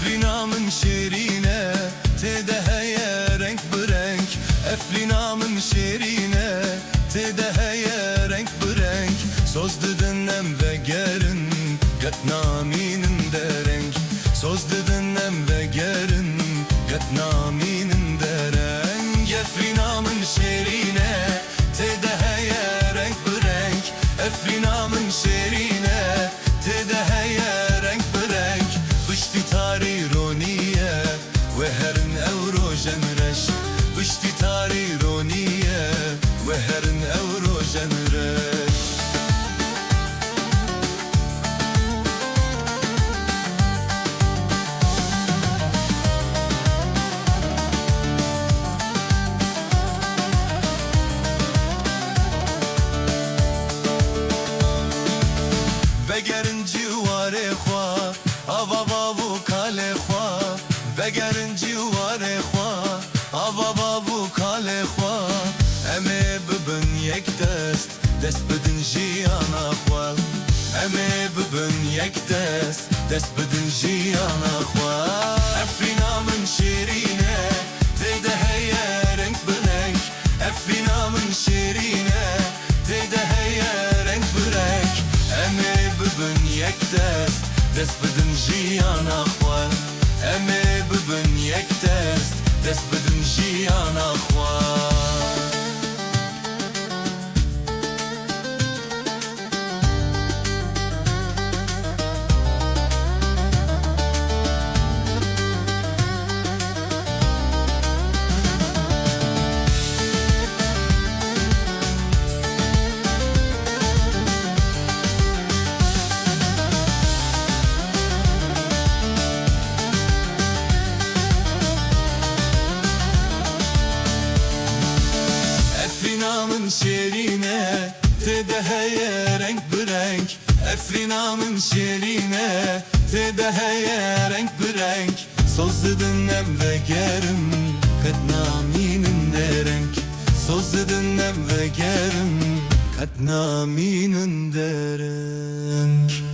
Efrinamın şerine tedeheye renk brenk. Efrinamın şerine tedeheye renk brenk. Söz dedinem ve gerin gatnaminin de renk. Söz dedinem ve gerin gatnaminin de renk. Efrinamın şerine tedeheye renk brenk. Efrinamın şerine tedeheye renk brenk. Bışti tarironiye ve herin evro jenreş. Bışti tarironiye ve herin evro jenreş. Vegerin civarê xwe ava bavu kalê xwe. Vegerin civarê xwe ava bavu kalê xwe. Em ê bibin yek dest, dest bidin jiyana xwe. Em ê bibin yek dest, dest bidin jiyana xwe. Efrinamın şerine tedeheye renk brenk. Efrinamın şerine tedeheye renk brenk. Em ê bibin yek dest, dest bidin jiyana xwe. Em ê bibin yek dest, dest bidin jiyana xwe. Efrinamın şerine tedeheye renk brenk. Efrinamın şerine tedeheye renk brenk. Söz dedinem ve gerim katnaminin de renk. Söz dedinem ve gerim katnaminin de renk.